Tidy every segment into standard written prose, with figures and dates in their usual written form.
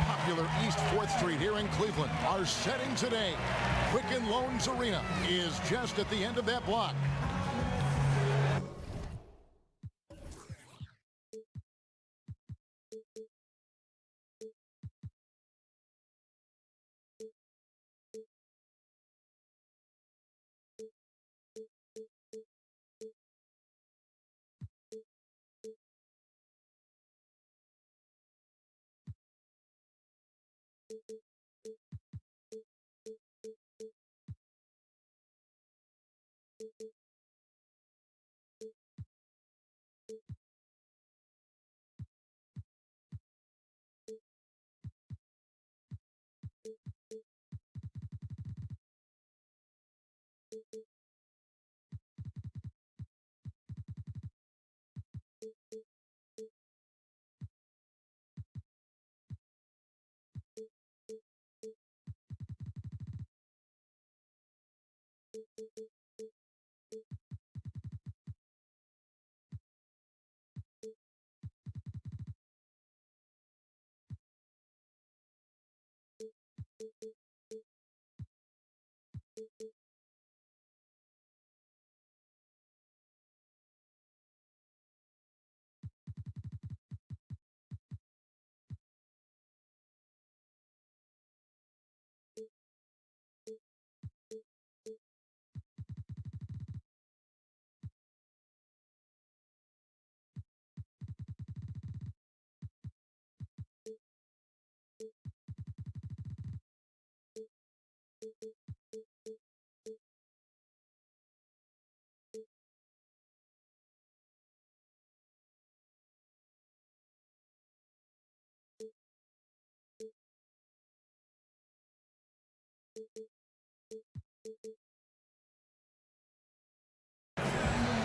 popular East 4th Street here in Cleveland are setting today. Quicken Loans Arena is just at the end of that block.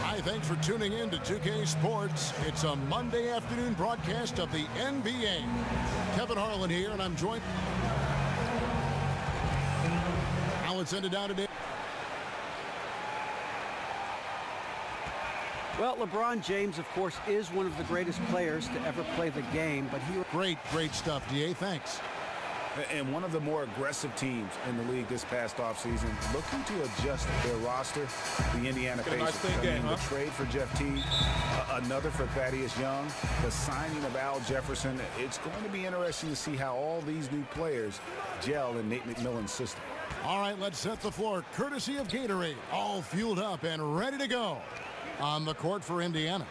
Hi, thanks for tuning in to 2K Sports. It's a Monday afternoon broadcast of the NBA. Kevin Harlan here, and I'm joined. Now let's end it down today. Well, LeBron James, of course, is one of the greatest players to ever play the game, but he... Great stuff, DA. Thanks. And one of the more aggressive teams in the league this past offseason, looking to adjust their roster, the Indiana Pacers. The trade for Jeff Teague, another for Thaddeus Young, the signing of Al Jefferson. It's going to be interesting to see how all these new players gel in Nate McMillan's system. All right, let's set the floor, courtesy of Gatorade, all fueled up and ready to go. On the court for Indiana,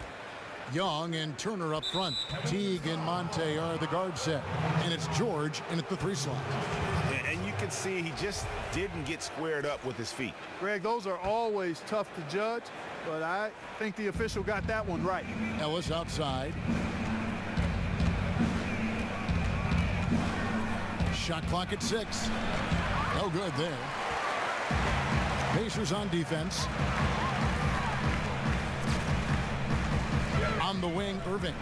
Young and Turner up front. Teague and Monte are the guard set. And it's George in at the 3 slot. And you can see he just didn't get squared up with his feet. Greg, those are always tough to judge, but I think the official got that one right. Ellis outside. Shot clock at 6. No good there. Pacers on defense. On the wing, Irving.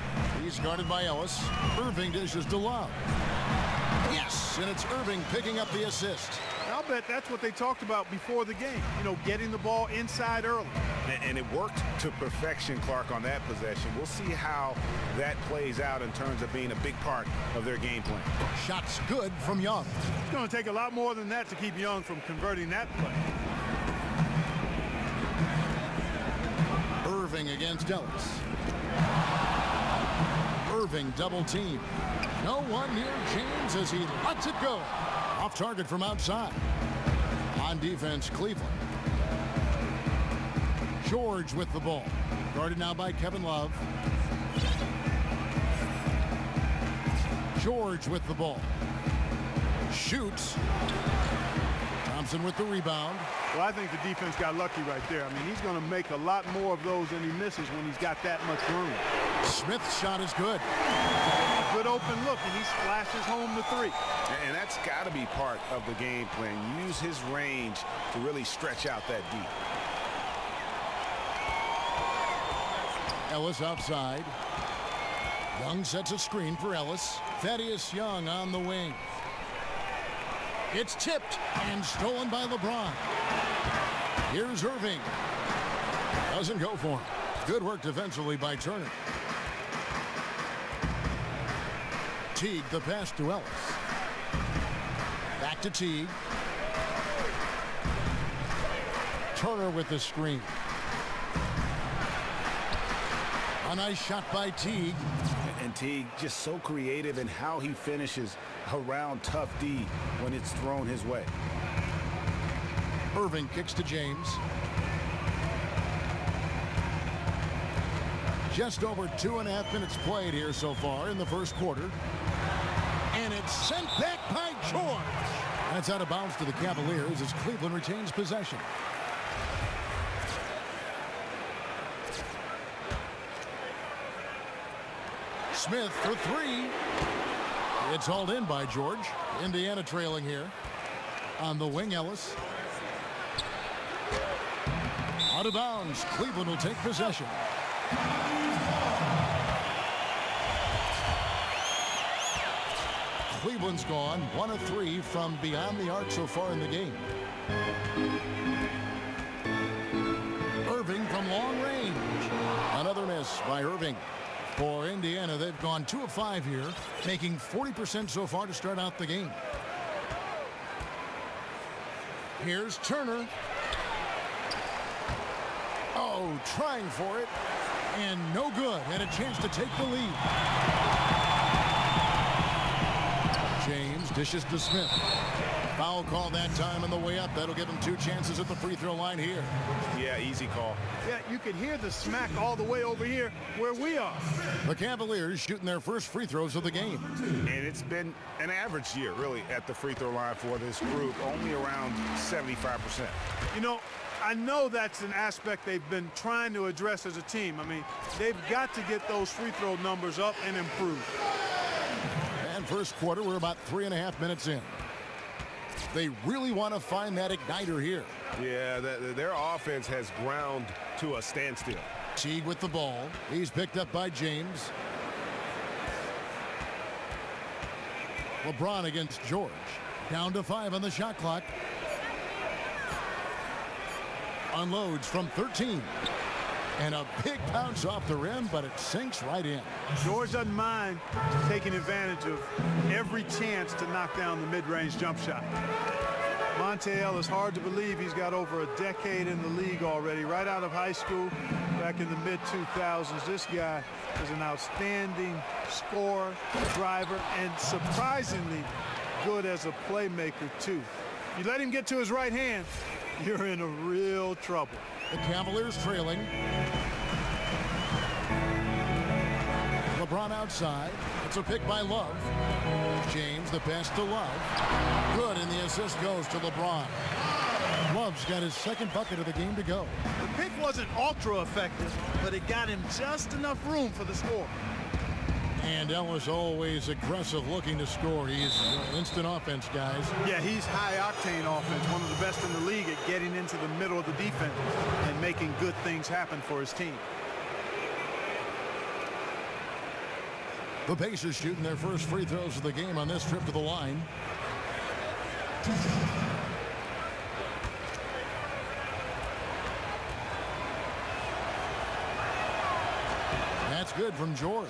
He's guarded by Ellis. Irving dishes to Love. Yes, and it's Irving picking up the assist. I'll bet that's what they talked about before the game. You know, getting the ball inside early. And it worked to perfection, Clark, on that possession. We'll see how that plays out in terms of being a big part of their game plan. Shots good from Young. It's going to take a lot more than that to keep Young from converting that play. Irving against Ellis. Irving double team. No one near James as he lets it go. Off target from outside. On defense, Cleveland. George with the ball. Guarded now by Kevin Love. George with the ball. Shoots. Thompson with the rebound. Well, I think the defense got lucky right there. I mean, he's going to make a lot more of those than he misses when he's got that much room. Smith's shot is good. A good open look, and he splashes home the 3. And that's got to be part of the game plan. Use his range to really stretch out that deep. Ellis outside. Young sets a screen for Ellis. Thaddeus Young on the wing. It's tipped and stolen by LeBron. Here's Irving. Doesn't go for him. Good work defensively by Turner. Teague, the pass to Ellis. Back to Teague. Turner with the screen. A nice shot by Teague. And Teague just so creative in how he finishes around tough D when it's thrown his way. Irving kicks to James. Just over 2.5 minutes played here so far in the first quarter. And it's sent back by George. That's out of bounds to the Cavaliers as Cleveland retains possession. Smith for three. It's hauled in by George. Indiana trailing here. On the wing, Ellis. Out of bounds. Cleveland will take possession. Cleveland's gone 1 of 3 from beyond the arc so far in the game. Irving from long range. Another miss by Irving. For Indiana, they've gone 2 of 5 here, making 40% so far to start out the game. Here's Turner. Oh, trying for it. And no good. And a chance to take the lead. James dishes to Smith. Foul call that time on the way up. That'll give him 2 chances at the free throw line here. Yeah, easy call. Yeah, you could hear the smack all the way over here where we are. The Cavaliers shooting their first free throws of the game. And it's been an average year, really, at the free throw line for this group, only around 75%. You know, I know that's an aspect they've been trying to address as a team. I mean, they've got to get those free throw numbers up and improve. And first quarter, we're about 3.5 minutes in. They really want to find that igniter here. Yeah, their offense has ground to a standstill. Teague with the ball. He's picked up by James. LeBron against George. Down to 5 on the shot clock. Unloads from 13. And a big bounce off the rim, but it sinks right in. George doesn't mind taking advantage of every chance to knock down the mid-range jump shot. Monte Ellis, hard to believe he's got over a decade in the league already, right out of high school back in the mid-2000s. This guy is an outstanding scorer, driver, and surprisingly good as a playmaker, too. You let him get to his right hand, you're in a real trouble. The Cavaliers trailing. LeBron outside. It's a pick by Love. James, the pass to Love. Good, and the assist goes to LeBron. Love's got his second bucket of the game to go. The pick wasn't ultra effective, but it got him just enough room for the score. And Ellis always aggressive, looking to score. He's instant offense, guys. Yeah, he's high-octane offense, one of the best in the league at getting into the middle of the defense and making good things happen for his team. The Pacers shooting their first free throws of the game on this trip to the line. That's good from George.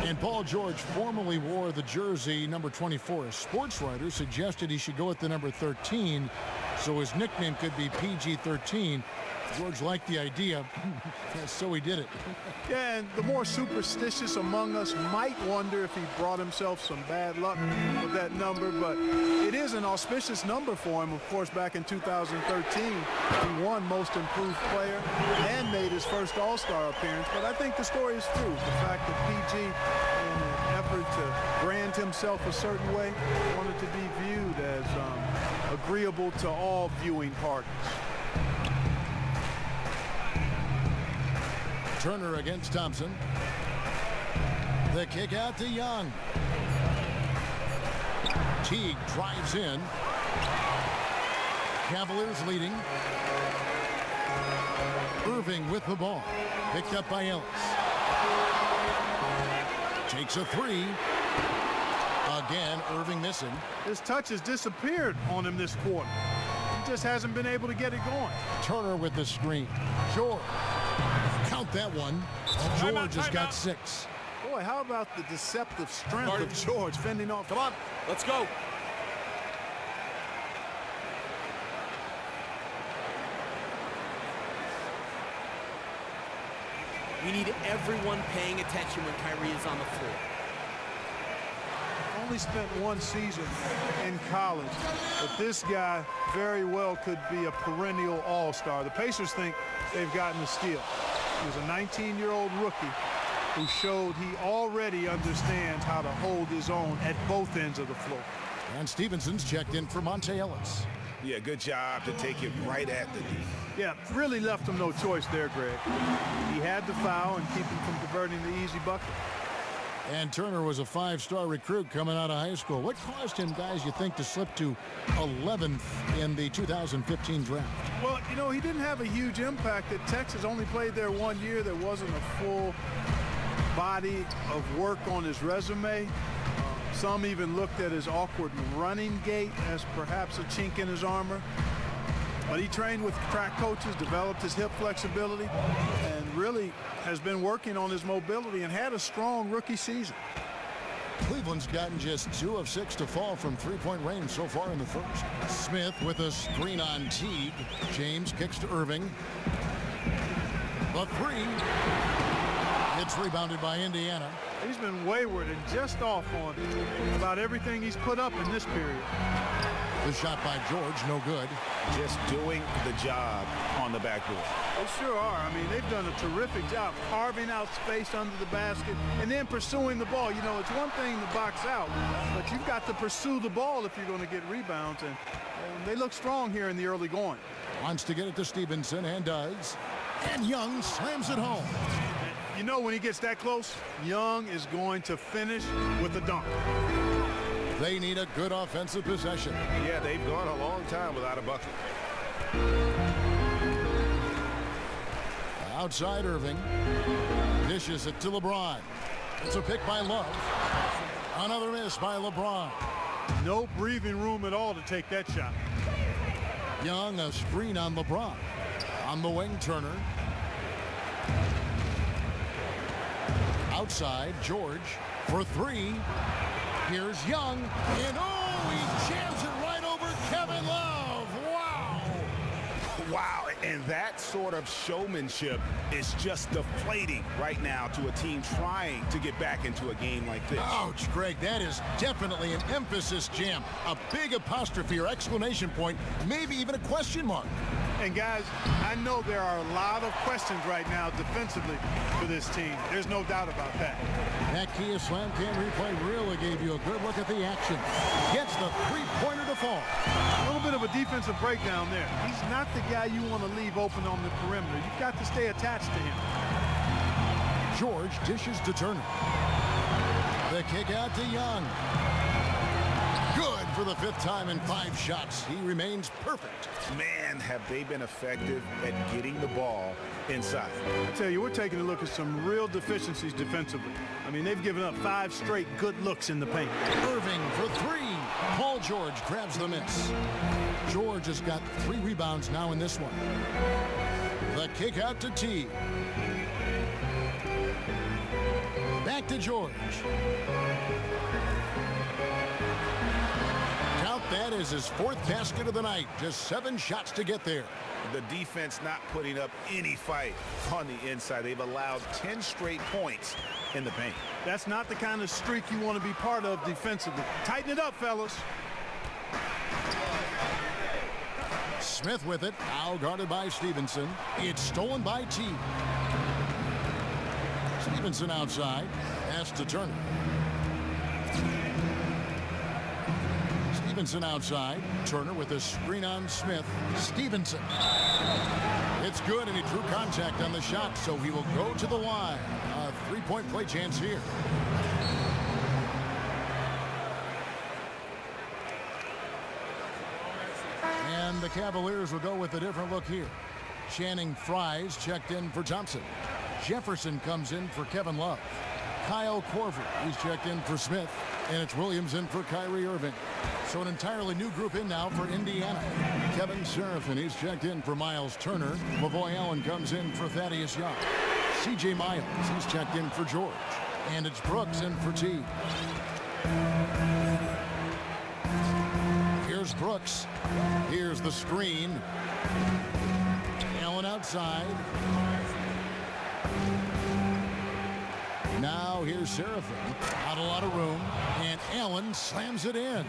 And Paul George formerly wore the jersey number 24. A sports writer suggested he should go with the number 13, so his nickname could be PG-13. George liked the idea, so he did it. Yeah, and the more superstitious among us might wonder if he brought himself some bad luck with that number, but it is an auspicious number for him. Of course, back in 2013, he won Most Improved Player and made his first All-Star appearance, but I think the story is true. The fact that PG, in an effort to brand himself a certain way, wanted to be viewed as agreeable to all viewing parties. Turner against Thompson. The kick out to Young. Teague drives in. Cavaliers leading. Irving with the ball. Picked up by Ellis. Takes a three. Again, Irving missing. His touch has disappeared on him this quarter. He just hasn't been able to get it going. Turner with the screen. George. Count that one. George has got 6. Boy, boy, how about the deceptive strength of George fending off? Come on, let's go. We need everyone paying attention when Kyrie is on the floor. Only spent one season in college, but this guy very well could be a perennial all-star. The Pacers think they've gotten a steal. He was a 19-year-old rookie who showed he already understands how to hold his own at both ends of the floor. And Stevenson's checked in for Monte Ellis. Yeah, good job to take it right at the D. Yeah, really left him no choice there, Greg. He had to foul and keep him from converting the easy bucket. And Turner was a 5-star recruit coming out of high school. What caused him, guys, you think, to slip to 11th in the 2015 draft? Well, you know, he didn't have a huge impact at Texas. Only played there 1 year. There wasn't a full body of work on his resume. Some even looked at his awkward running gait as perhaps a chink in his armor. But he trained with track coaches, developed his hip flexibility, and really has been working on his mobility and had a strong rookie season. Cleveland's gotten just 2 of 6 to fall from three-point range so far in the first. Smith with a screen on Teague. James kicks to Irving. The three. It's rebounded by Indiana. He's been wayward and just off on about everything he's put up in this period. The shot by George, no good. Just doing the job on the backboard. They sure are. I mean, they've done a terrific job carving out space under the basket and then pursuing the ball. You know, it's one thing to box out, but you've got to pursue the ball if you're going to get rebounds, and they look strong here in the early going. Wants to get it to Stevenson, and does. And Young slams it home. You know, when he gets that close, Young is going to finish with a dunk. They need a good offensive possession. Yeah, they've gone a long time without a bucket. Outside Irving. Dishes it to LeBron. It's a pick by Love. Another miss by LeBron. No breathing room at all to take that shot. Young, a screen on LeBron. On the wing, Turner. Outside, George for three. Here's Young, and oh, he jams it right over Kevin Love. Wow. Wow, and that sort of showmanship is just deflating right now to a team trying to get back into a game like this. Ouch, Greg, that is definitely an emphasis jam. A big apostrophe or exclamation point, maybe even a question mark. And guys, I know there are a lot of questions right now defensively for this team. There's no doubt about that. That Kia Slam Cam replay really gave you a good look at the action. Gets the three-pointer to fall. A little bit of a defensive breakdown there. He's not the guy you want to leave open on the perimeter. You've got to stay attached to him. George dishes to Turner. The kick out to Young. Good for the 5th time in 5 shots. He remains perfect. Man, have they been effective at getting the ball inside. I tell you, we're taking a look at some real deficiencies defensively. I mean, they've given up 5 straight good looks in the paint. Irving for 3. Paul George grabs the miss. George has got 3 rebounds now in this one. The kick out to T. Back to George. Count that as his 4th basket of the night. Just 7 shots to get there. The defense not putting up any fight on the inside. They've allowed 10 straight points in the paint. That's not the kind of streak you want to be part of defensively. Tighten it up, fellas. Smith with it. Now guarded by Stevenson. It's stolen by T. Stevenson outside. Pass to Turner. Stevenson outside. Turner with a screen on Smith. Stevenson. It's good, and he drew contact on the shot, so he will go to the line. A 3-point play chance here. And the Cavaliers will go with a different look here. Channing Fries checked in for Thompson. Jefferson comes in for Kevin Love. Kyle Korver, he's checked in for Smith. And it's Williams in for Kyrie Irving. So an entirely new group in now for Indiana. Kevin Seraphin, he's checked in for Miles Turner. Lavoy Allen comes in for Thaddeus Young. C.J. Miles, he's checked in for George. And it's Brooks in for T. Here's Brooks. Here's the screen. Allen outside. Now here's Seraphin. Not a lot of room. And Allen slams it in.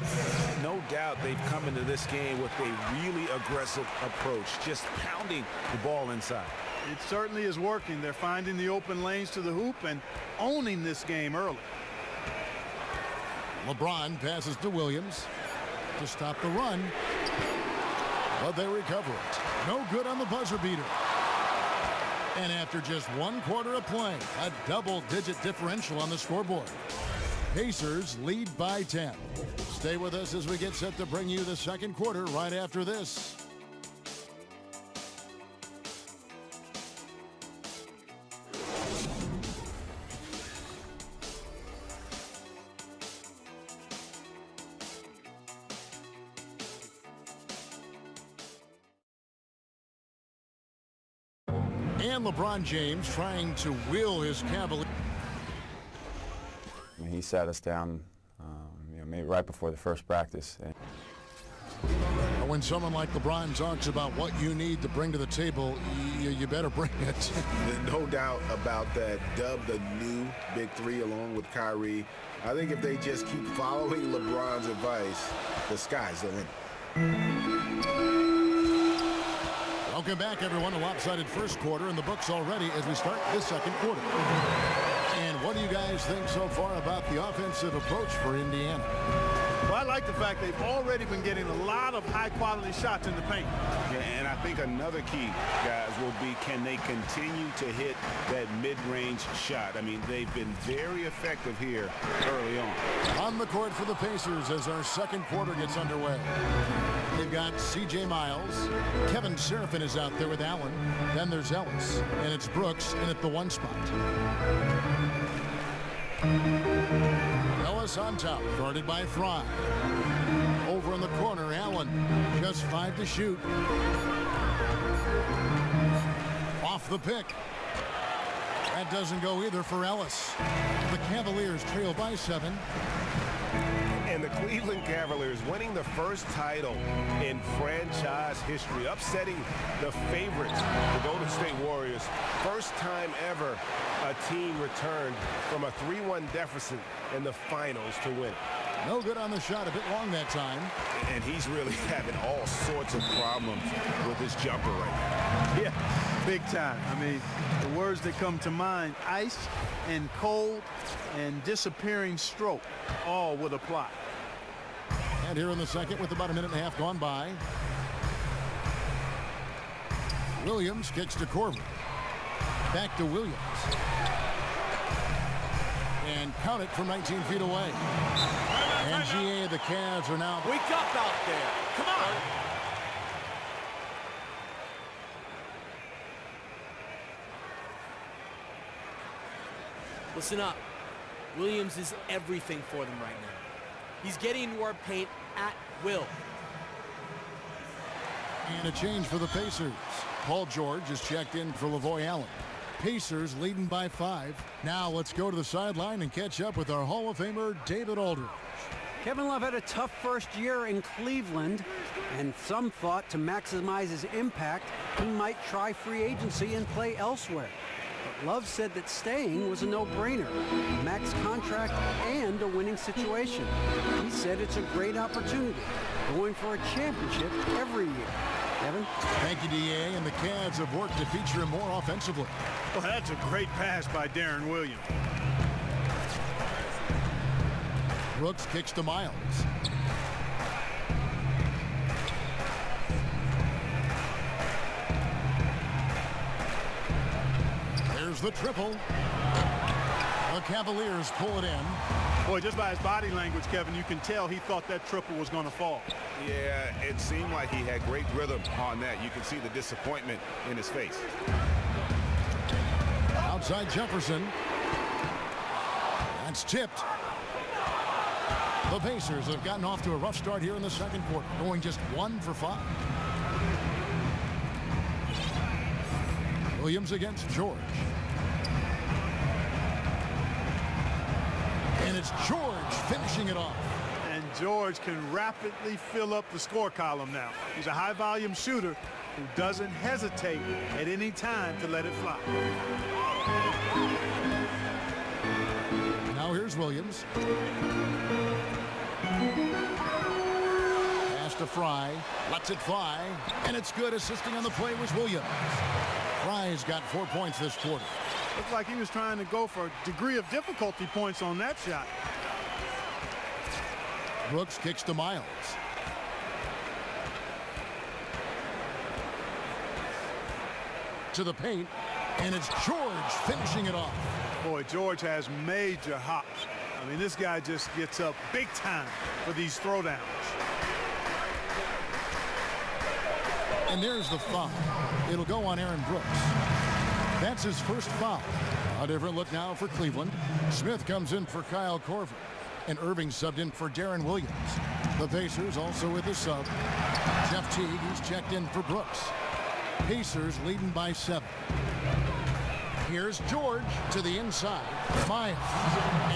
No doubt they've come into this game with a really aggressive approach, just pounding the ball inside. It certainly is working. They're finding the open lanes to the hoop and owning this game early. LeBron passes to Williams to stop the run, but they recover it. No good on the buzzer beater. And after just 1 quarter of play, a double-digit differential on the scoreboard. Pacers lead by 10. Stay with us as we get set to bring you the second quarter right after this. And LeBron James trying to will his Cavaliers. He sat us down, maybe right before the first practice. When someone like LeBron talks about what you need to bring to the table, you better bring it. No doubt about that. Dubbed the new Big Three along with Kyrie. I think if they just keep following LeBron's advice, the sky's the limit. Welcome back, everyone. A lopsided first quarter in the books already as we start this second quarter. And what do you guys think so far about the offensive approach for Indiana? Well, I like the fact they've already been getting a lot of high-quality shots in the paint. Yeah, and I think another key, guys, will be can they continue to hit that mid-range shot? I mean, they've been very effective here early on. On the court for the Pacers as our second quarter gets underway. They've got C.J. Miles. Kevin Seraphin is out there with Allen. Then there's Ellis. And it's Brooks in at the 1 spot. Ellis on top, guarded by Fry. Over in the corner, Allen. Just 5 to shoot. Off the pick. That doesn't go either for Ellis. The Cavaliers trail by 7. And the Cleveland Cavaliers winning the first title in franchise history, upsetting the favorites, the Golden State Warriors. First time ever a team returned from a 3-1 deficit in the finals to win. No good on the shot, a bit long that time. And he's really having all sorts of problems with his jumper right now. Yeah, big time. I mean, the words that come to mind, ice and cold and disappearing stroke, all would apply. And here in the second with about a minute and a half gone by. Williams kicks to Corbin. Back to Williams. And count it from 19 feet away. And GA, the Cavs are now... Wake up out there. Come on. Listen up. Williams is everything for them right now. He's getting into our paint at will. And a change for the Pacers. Paul George is checked in for Lavoy Allen. Pacers leading by 5. Now let's go to the sideline and catch up with our Hall of Famer, David Aldridge. Kevin Love had a tough first year in Cleveland, and some thought to maximize his impact, he might try free agency and play elsewhere. But Love said that staying was a no-brainer, max contract and a winning situation. He said it's a great opportunity, going for a championship every year. Kevin? Thank you, DA, and the Cavs have worked to feature him more offensively. Well, that's a great pass by Darren Williams. Brooks kicks to Miles. There's the triple. The Cavaliers pull it in. Boy, just by his body language, Kevin, you can tell he thought that triple was going to fall. Yeah, it seemed like he had great rhythm on that. You can see the disappointment in his face. Outside Jefferson. That's tipped. The Pacers have gotten off to a rough start here in the second quarter, going just 1 for 5. Williams against George. And it's George finishing it off. And George can rapidly fill up the score column now. He's a high-volume shooter who doesn't hesitate at any time to let it fly. Now here's Williams. Pass to Fry. Lets it fly. And it's good. Assisting on the play was Williams. Fry's got 4 points this quarter. Looks like he was trying to go for a degree of difficulty points on that shot. Brooks kicks to Miles. To the paint. And it's George finishing it off. Boy, George has major hops. I mean, this guy just gets up big time for these throwdowns. And there's the foul. It'll go on Aaron Brooks. That's his first foul. A different look now for Cleveland. Smith comes in for Kyle Korver. And Irving subbed in for Darren Williams. The Pacers also with a sub. Jeff Teague, he's checked in for Brooks. Pacers leading by 7. Here's George to the inside. Miles.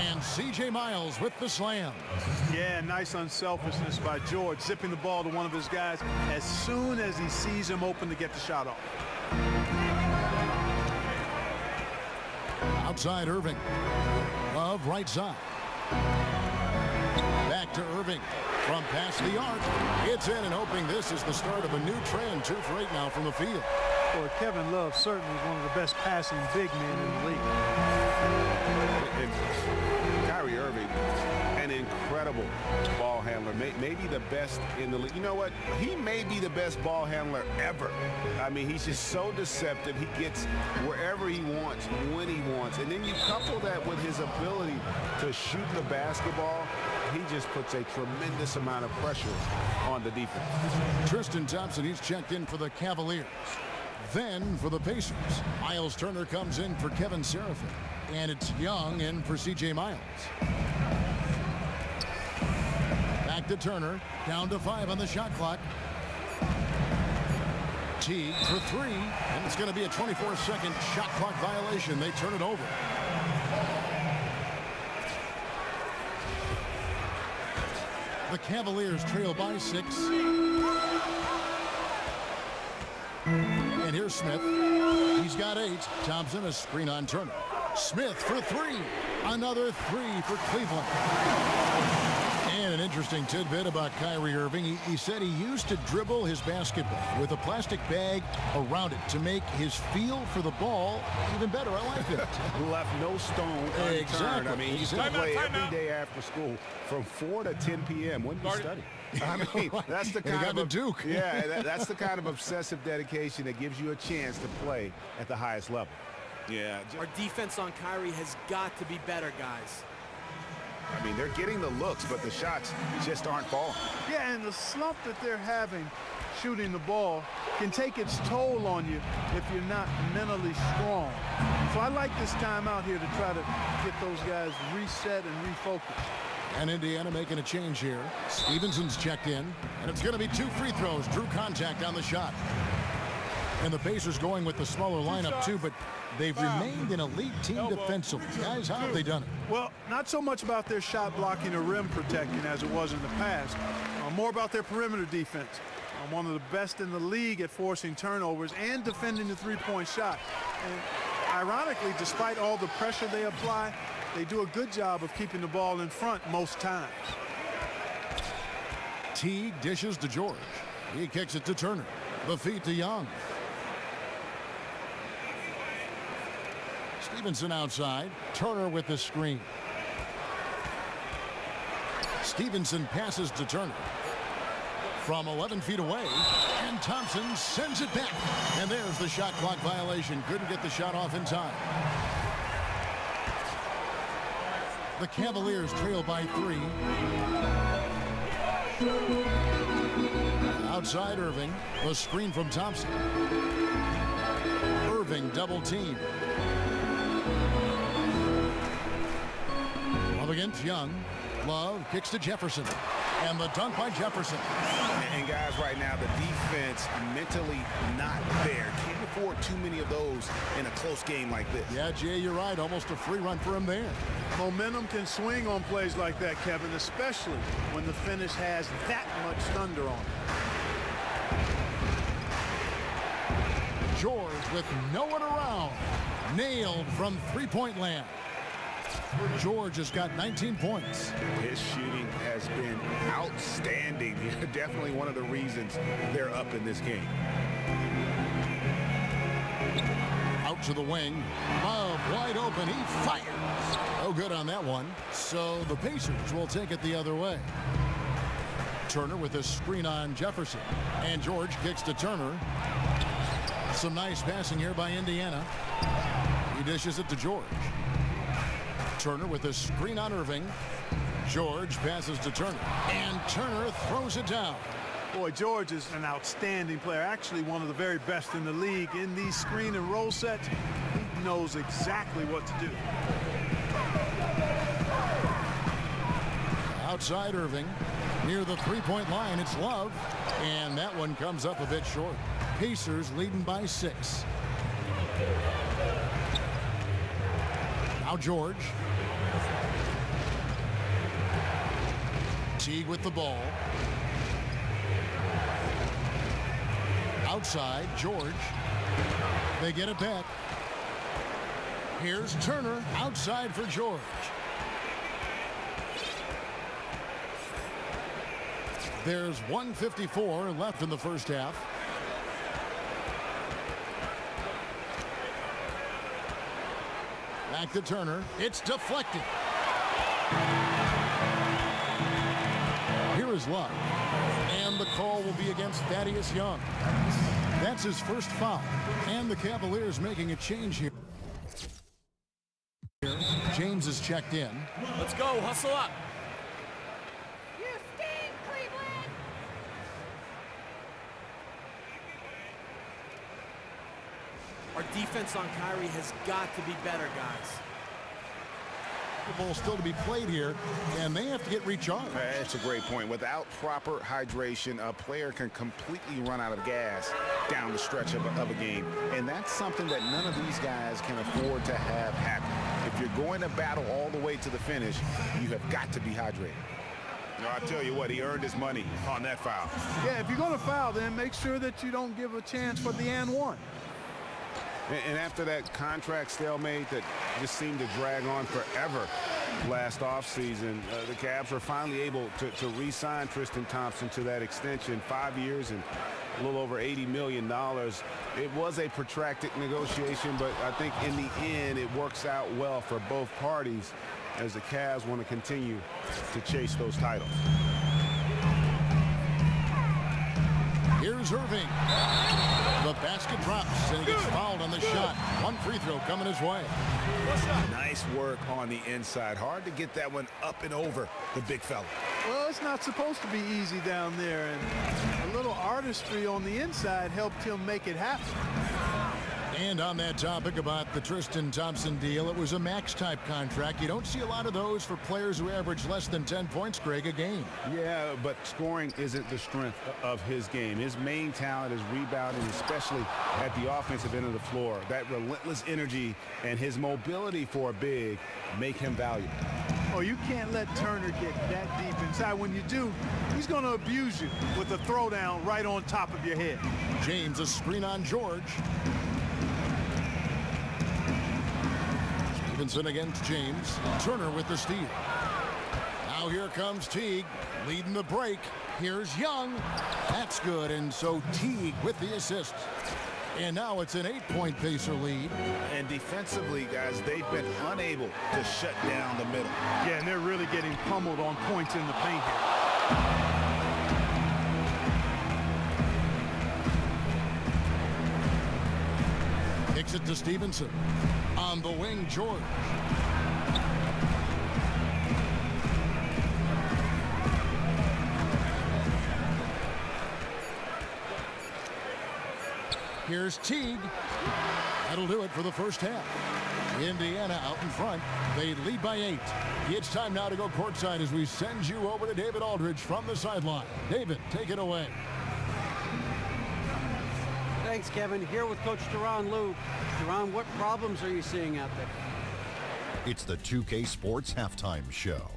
And C.J. Miles with the slam. Yeah, nice unselfishness by George, zipping the ball to one of his guys as soon as he sees him open to get the shot off. Outside Irving. Love right side. Back to Irving. From past the arc. It's in, and hoping this is the start of a new trend. 2 for 8 now from the field. Boy, Kevin Love certainly is one of the best passing big men in the league. And Kyrie Irving, an incredible ball handler, maybe the best in the league. You know what? He may be the best ball handler ever. I mean, he's just so deceptive. He gets wherever he wants, when he wants. And then you couple that with his ability to shoot the basketball. He just puts a tremendous amount of pressure on the defense. Tristan Thompson, he's checked in for the Cavaliers. Then for the Pacers, Miles Turner comes in for Kevin Seraphin. And it's Young in for C.J. Miles. Back to Turner. Down to 5 on the shot clock. Teague for 3. And it's going to be a 24-second shot clock violation. They turn it over. The Cavaliers trail by 6. And here's Smith. He's got 8. Thompson, a screen on Turner. Smith for 3. Another 3 for Cleveland. And an interesting tidbit about Kyrie Irving. He said he used to dribble his basketball with a plastic bag around it to make his feel for the ball even better. I like that. Left no stone unturned. Exactly. I mean, he used to play every day after school from 4 to 10 p.m. When did you study? I mean, that's the kind of Duke. Yeah, that's the kind of obsessive dedication that gives you a chance to play at the highest level. Yeah. Our defense on Kyrie has got to be better, guys. I mean, they're getting the looks, but the shots just aren't falling. Yeah, and the slump that they're having shooting the ball can take its toll on you if you're not mentally strong. So I like this time out here to try to get those guys reset and refocused. And Indiana making a change here. Stevenson's checked in, and it's going to be 2 free throws. Drew contact on the shot. And the Pacers going with the smaller lineup too, but they've remained an elite team defensively. Guys, how have they done it? Well, not so much about their shot blocking or rim protecting as it was in the past. More about their perimeter defense. One of the best in the league at forcing turnovers and defending the three-point shot. And ironically, despite all the pressure they apply, they do a good job of keeping the ball in front most times. Teague dishes to George. He kicks it to Turner. The feed to Young. Stevenson outside. Turner with the screen. Stevenson passes to Turner. From 11 feet away, and Thompson sends it back. And there's the shot clock violation. Couldn't get the shot off in time. The Cavaliers trail by 3. Outside Irving, the screen from Thompson. Irving double team. Love against Young. Love kicks to Jefferson. And the dunk by Jefferson. And guys, right now, the defense mentally not there. Can't afford too many of those in a close game like this. Yeah, Jay, you're right. Almost a free run for him there. Momentum can swing on plays like that, Kevin, especially when the finish has that much thunder on it. George with no one around. Nailed from three-point land. George has got 19 points. His shooting has been outstanding. Definitely one of the reasons they're up in this game. Out to the wing. Love wide open. He fires. Oh, good on that one. So the Pacers will take it the other way. Turner with a screen on Jefferson. And George kicks to Turner. Some nice passing here by Indiana. He dishes it to George. Turner with a screen on Irving. George passes to Turner. And Turner throws it down. Boy, George is an outstanding player. Actually, one of the very best in the league. In these screen and roll sets, he knows exactly what to do. Outside Irving. Near the three-point line, it's Love. And that one comes up a bit short. Pacers leading by 6. Now George. Teague with the ball. Outside, George. They get it back. Here's Turner outside for George. There's 1:54 left in the first half. Back to Turner. It's deflected. Here is Love. And the call will be against Thaddeus Young. That's his first foul. And the Cavaliers making a change here. James is checked in. Let's go. Hustle up. You stink, Cleveland! Our defense on Kyrie has got to be better, guys. The ball still to be played here, and they have to get recharged. That's a great point. Without proper hydration, a player can completely run out of gas down the stretch of a game. And that's something that none of these guys can afford to have happen. If you're going to battle all the way to the finish, you have got to be hydrated. I tell you what, he earned his money on that foul. Yeah, if you're going to foul, then make sure that you don't give a chance for the and one. And after that contract stalemate that just seemed to drag on forever last offseason, the Cavs were finally able to re-sign Tristan Thompson to that extension, 5 years and a little over $80 million. It was a protracted negotiation, but I think in the end it works out well for both parties as the Cavs want to continue to chase those titles. Here's Irving. The basket drops, and he gets fouled on the shot. One free throw coming his way. Nice work on the inside. Hard to get that one up and over the big fella. Well, it's not supposed to be easy down there, and a little artistry on the inside helped him make it happen. And on that topic about the Tristan Thompson deal, it was a max-type contract. You don't see a lot of those for players who average less than 10 points, Greg, a game. Yeah, but scoring isn't the strength of his game. His main talent is rebounding, especially at the offensive end of the floor. That relentless energy and his mobility for a big make him valuable. Oh, you can't let Turner get that deep inside. When you do, he's going to abuse you with a throwdown right on top of your head. James, a screen on George. Stevenson against James. Turner with the steal. Now here comes Teague leading the break. Here's Young. That's good, and so Teague with the assist. And now it's an 8-point Pacer lead. And defensively, guys, they've been unable to shut down the middle. Yeah, and they're really getting pummeled on points in the paint here. Kicks it to Stevenson. On the wing, George. Here's Teague. That'll do it for the first half. Indiana out in front. They lead by 8. It's time now to go courtside as we send you over to David Aldridge from the sideline. David, take it away. Thanks, Kevin. Here with Coach Duran Lou. Duran, what problems are you seeing out there? It's the 2K Sports Halftime Show.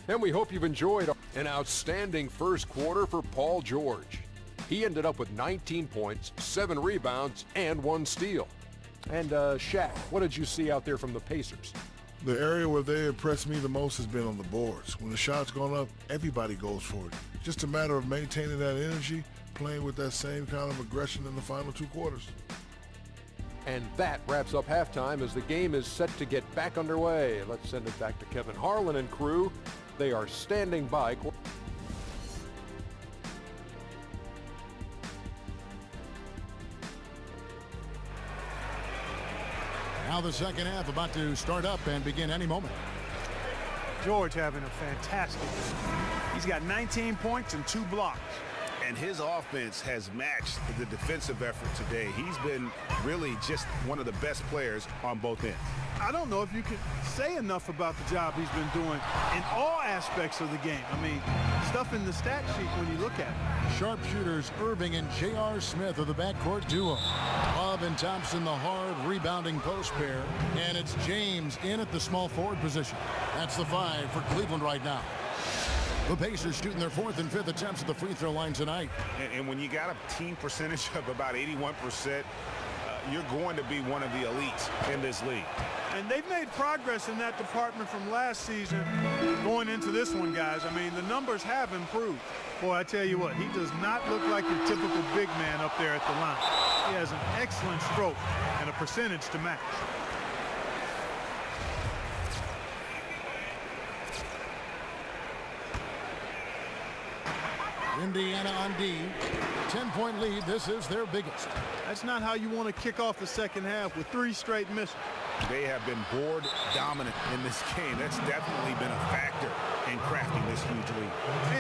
And we hope you've enjoyed an outstanding first quarter for Paul George. He ended up with 19 points, 7 rebounds, and 1 steal. And Shaq, what did you see out there from the Pacers? The area where they impressed me the most has been on the boards. When the shot's gone up, everybody goes for it. Just a matter of maintaining that energy, playing with that same kind of aggression in the final 2 quarters. And that wraps up halftime as the game is set to get back underway. Let's send it back to Kevin Harlan and crew. They are standing by. Now the second half about to start up and begin any moment. George having a fantastic game. He's got 19 points and 2 blocks. And his offense has matched the defensive effort today. He's been really just one of the best players on both ends. I don't know if you can say enough about the job he's been doing in all aspects of the game. I mean, stuff in the stat sheet when you look at it. Sharpshooters Irving and J.R. Smith are the backcourt duo. Love and Thompson, the hard rebounding post pair. And it's James in at the small forward position. That's the 5 for Cleveland right now. The Pacers shooting their 4th and 5th attempts at the free throw line tonight. And when you got a team percentage of about 81%, you're going to be one of the elites in this league. And they've made progress in that department from last season going into this one, guys. I mean, the numbers have improved. Boy, I tell you what, he does not look like your typical big man up there at the line. He has an excellent stroke and a percentage to match. Indiana on D. 10-point lead. This is their biggest. That's not how you want to kick off the second half with 3 straight misses. They have been board dominant in this game. That's definitely been a factor in crafting this huge lead.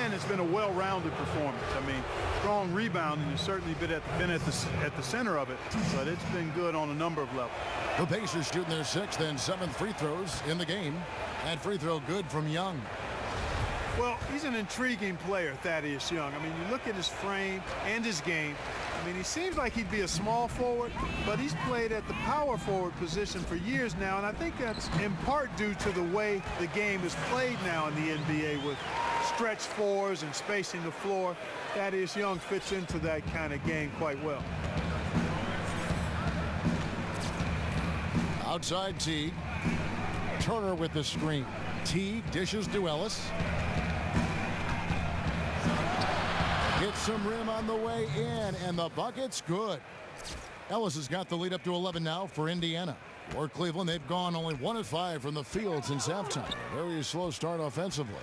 And it's been a well-rounded performance. I mean, strong rebounding has certainly been at the center of it, but it's been good on a number of levels. The Pacers shooting their 6th and 7th free throws in the game. That free throw good from Young. Well, he's an intriguing player, Thaddeus Young. I mean, you look at his frame and his game. I mean, he seems like he'd be a small forward, but he's played at the power forward position for years now, and I think that's in part due to the way the game is played now in the NBA with stretch fours and spacing the floor. Thaddeus Young fits into that kind of game quite well. Outside Teague. Turner with the screen. Teague dishes to Ellis. Gets some rim on the way in, and the bucket's good. Ellis has got the lead up to 11 now for Indiana. For Cleveland, they've gone only 1 of 5 from the field since halftime. Very slow start offensively.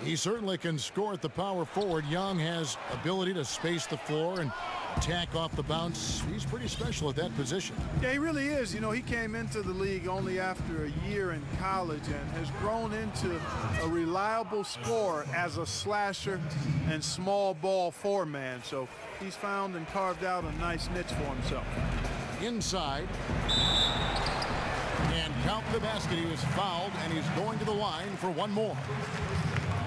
He certainly can score at the power forward. Young has ability to space the floor and attack off the bounce. He's pretty special at that position. Yeah, he really is. You know, he came into the league only after a year in college and has grown into a reliable scorer as a slasher and small ball four-man. So he's found and carved out a nice niche for himself. Inside. And count the basket. He was fouled, and he's going to the line for one more.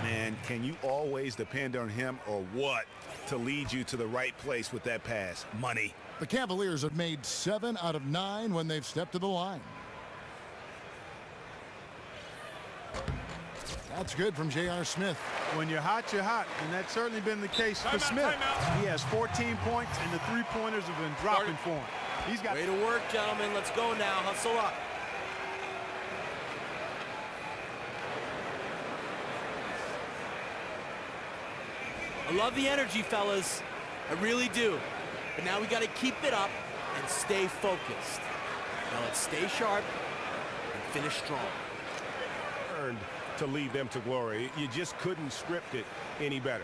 Man, can you always depend on him or what to lead you to the right place with that pass? Money. The Cavaliers have made 7 out of 9 when they've stepped to the line. That's good from J.R. Smith. When you're hot, and that's certainly been the case for Smith. He has 14 points, and the three-pointers have been dropping for him. He's got way to work, gentlemen. Let's go now. Hustle up. I love the energy, fellas. I really do. But now we got to keep it up and stay focused. Now let's stay sharp and finish strong. Earned to lead them to glory. You just couldn't script it any better.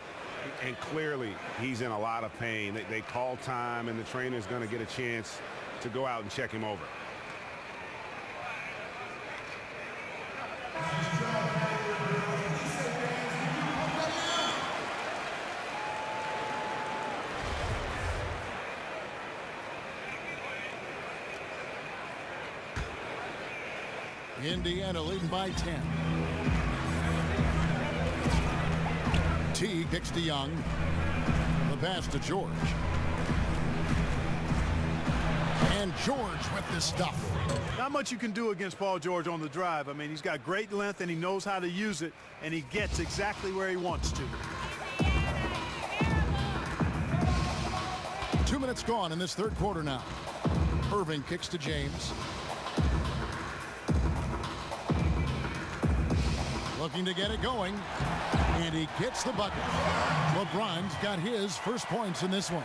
And clearly, he's in a lot of pain. They call time, and the trainer's going to get a chance to go out and check him over. Indiana leading by 10. Teague kicks to Young. The pass to George. And George with the stuff. Not much you can do against Paul George on the drive. I mean, he's got great length and he knows how to use it, and he gets exactly where he wants to. 2 minutes gone in this third quarter now. Irving kicks to James. Looking to get it going. And he gets the bucket. LeBron's got his first points in this one.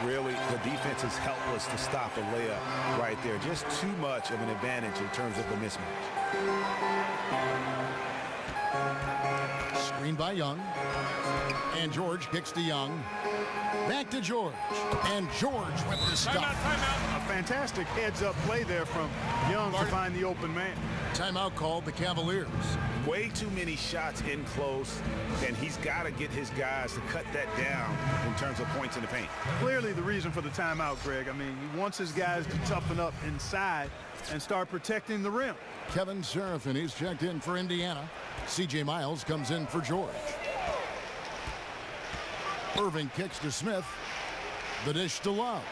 Really, the defense is helpless to stop a layup right there. Just too much of an advantage in terms of the mismatch. Screen by Young. And George kicks to Young. Back to George. And George with the stuff. Timeout. A fantastic heads-up play there from Young to find the open man. Timeout called the Cavaliers. Way too many shots in close, and he's got to get his guys to cut that down in terms of points in the paint. Clearly the reason for the timeout, Greg. I mean, he wants his guys to toughen up inside and start protecting the rim. Kevin Serafin, he's checked in for Indiana. C.J. Miles comes in for George. Irving kicks to Smith. The dish to Love.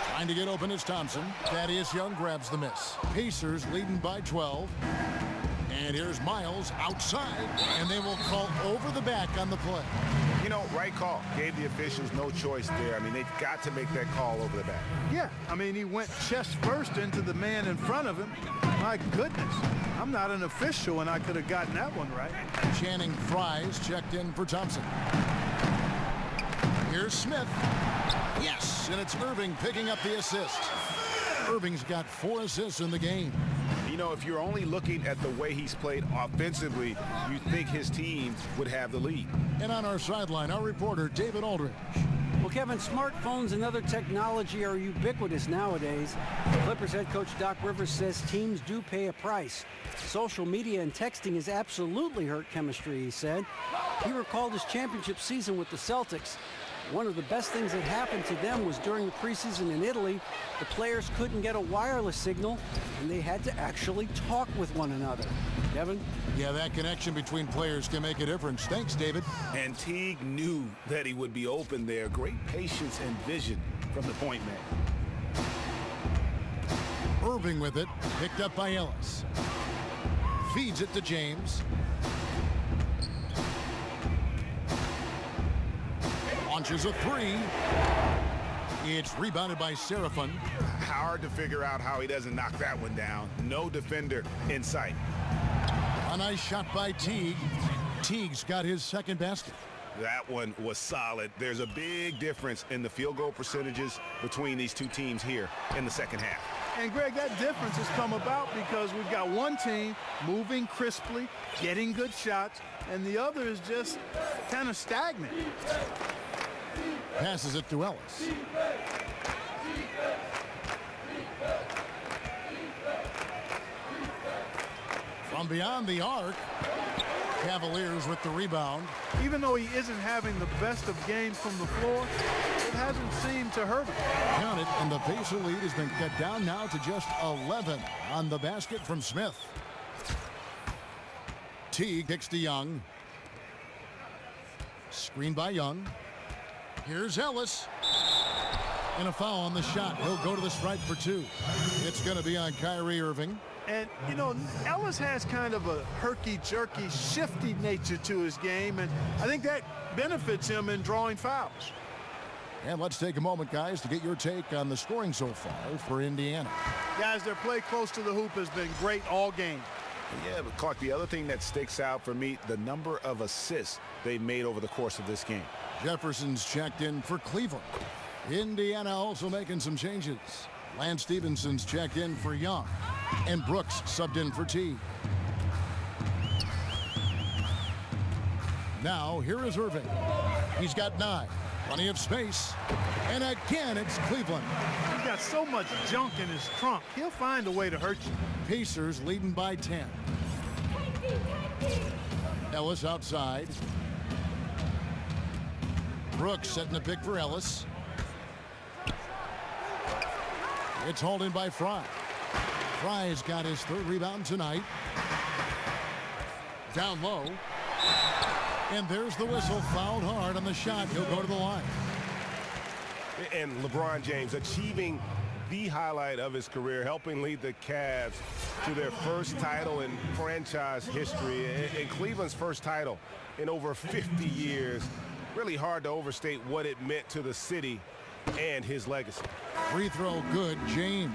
Trying to get open is Thompson. Thaddeus Young grabs the miss. Pacers leading by 12. And here's Miles outside, and they will call over the back on the play. You know, right call. Gave the officials no choice there. I mean, they've got to make that call over the back. Yeah, I mean, he went chest first into the man in front of him. My goodness, I'm not an official, and I could have gotten that one right. Channing Fries checked in for Thompson. Here's Smith. Yes, and it's Irving picking up the assist. Irving's got 4 assists in the game. You know, if you're only looking at the way he's played offensively, you think his team would have the lead. And on our sideline, our reporter, David Aldridge. Well, Kevin, smartphones and other technology are ubiquitous nowadays. Clippers head coach Doc Rivers says teams do pay a price. Social media and texting has absolutely hurt chemistry, he said. He recalled his championship season with the Celtics. One of the best things that happened to them was during the preseason in Italy, the players couldn't get a wireless signal, and they had to actually talk with one another. Kevin? Yeah, that connection between players can make a difference. Thanks, David. And Teague knew that he would be open there. Great patience and vision from the point man. Irving with it, picked up by Ellis. Feeds it to James. Launches a 3. It's rebounded by Serafin. Hard to figure out how he doesn't knock that one down. No defender in sight. A nice shot by Teague. Teague's got his second basket. That one was solid. There's a big difference in the field goal percentages between these two teams here in the second half. And, Greg, that difference has come about because we've got one team moving crisply, getting good shots, and the other is just kind of stagnant. Passes it to Ellis. From beyond the arc, Cavaliers with the rebound. Even though he isn't having the best of games from the floor, it hasn't seemed to hurt him. Count it, and the Pacer lead has been cut down now to just 11 on the basket from Smith. Teague kicks to Young. Screen by Young. Here's Ellis. And a foul on the shot. He'll go to the stripe for 2. It's going to be on Kyrie Irving. And, you know, Ellis has kind of a herky-jerky, shifty nature to his game, and I think that benefits him in drawing fouls. And let's take a moment, guys, to get your take on the scoring so far for Indiana. Guys, their play close to the hoop has been great all game. Yeah, but Clark, the other thing that sticks out for me, the number of assists they made over the course of this game. Jefferson's checked in for Cleveland. Indiana also making some changes. Lance Stevenson's checked in for Young. And Brooks subbed in for T. Now, here is Irving. He's got 9. Plenty of space. And again, it's Cleveland. He's got so much junk in his trunk. He'll find a way to hurt you. Pacers leading by 10. Ellis outside. Brooks setting a pick for Ellis. It's hauled in by Fry. Fry's got his 3rd rebound tonight. Down low. And there's the whistle. Fouled hard on the shot. He'll go to the line. And LeBron James achieving the highlight of his career, helping lead the Cavs to their first title in franchise history, and Cleveland's first title in over 50 years. Really hard to overstate what it meant to the city and his legacy. Free throw good, James.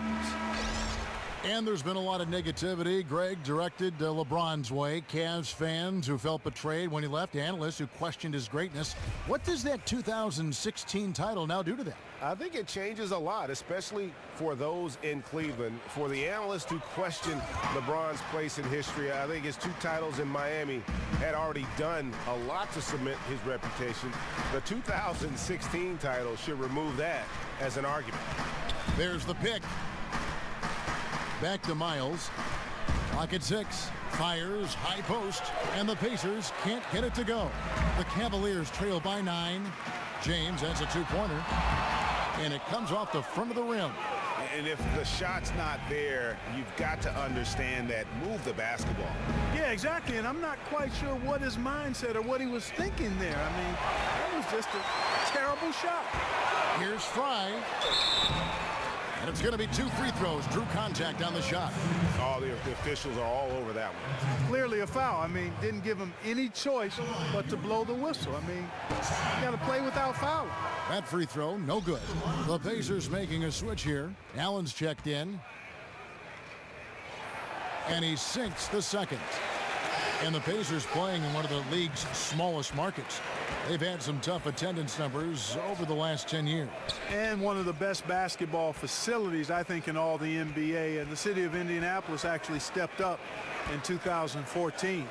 And there's been a lot of negativity, Greg, directed LeBron's way. Cavs fans who felt betrayed when he left, analysts who questioned his greatness. What does that 2016 title now do to them? I think it changes a lot, especially for those in Cleveland. For the analysts who question LeBron's place in history, I think his 2 titles in Miami had already done a lot to cement his reputation. The 2016 title should remove that as an argument. There's the pick. Back to Miles. Clock at 6. Fires, high post, and the Pacers can't get it to go. The Cavaliers trail by 9. James has a 2-pointer. And it comes off the front of the rim. And if the shot's not there, you've got to understand that. Move the basketball. Yeah, exactly. And I'm not quite sure what his mindset or what he was thinking there. I mean, that was just a terrible shot. Here's Fry. And it's going to be 2 free throws. Drew contact on the shot. All the officials are all over that one. Clearly a foul. I mean, didn't give him any choice but to blow the whistle. I mean, you got to play without fouling. That free throw, no good. The Pacers making a switch here. Allen's checked in. And he sinks the second. And the Pacers playing in one of the league's smallest markets. They've had some tough attendance numbers over the last 10 years. And one of the best basketball facilities, I think, in all the NBA. And the city of Indianapolis actually stepped up in 2014.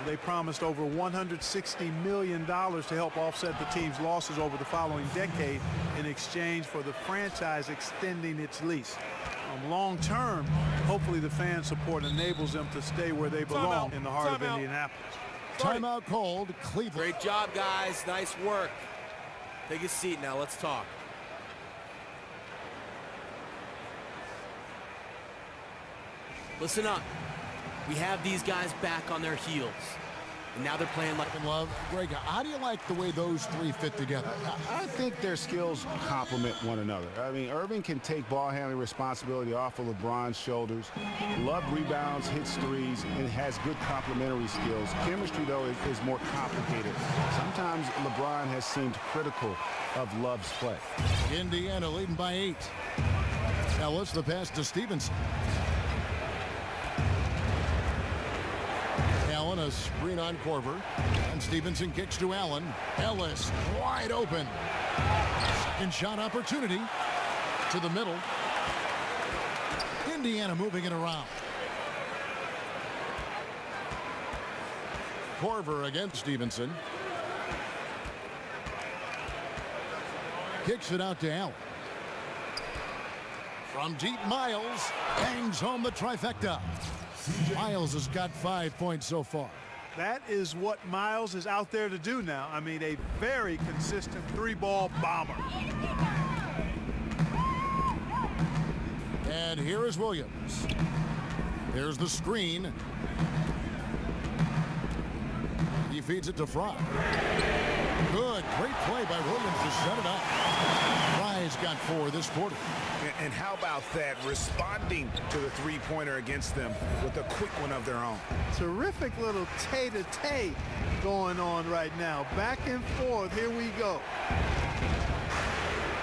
They promised over $160 million to help offset the team's losses over the following decade in exchange for the franchise extending its lease. Long term, hopefully the fan support enables them to stay where they belong in the heart of Indianapolis. Timeout called, Cleveland. Great job, guys. Nice work. Take a seat now. Let's talk. Listen up. We have these guys back on their heels. And now they're playing like in love. Greg, how do you like the way those 3 fit together? I think their skills complement one another. I mean, Irving can take ball handling responsibility off of LeBron's shoulders. Love rebounds, hits threes, and has good complementary skills. Chemistry, though, is more complicated. Sometimes LeBron has seemed critical of Love's play. Indiana leading by 8. Ellis, the pass to Stevenson. Allen, a screen on Korver. And Stevenson kicks to Allen. Ellis wide open. Second shot opportunity to the middle. Indiana moving it around. Korver against Stevenson. Kicks it out to Allen. From deep, Miles bangs home the trifecta. Miles has got 5 points so far. That is what Miles is out there to do now. I mean, a very consistent 3-ball bomber. And here is Williams. There's the screen. He feeds it to Fry. Good, great play by Williams to set it up. Fry's got 4 this quarter. And how about that, responding to the 3-pointer against them with a quick one of their own. Terrific little tay-to-tay going on right now. Back and forth, here we go.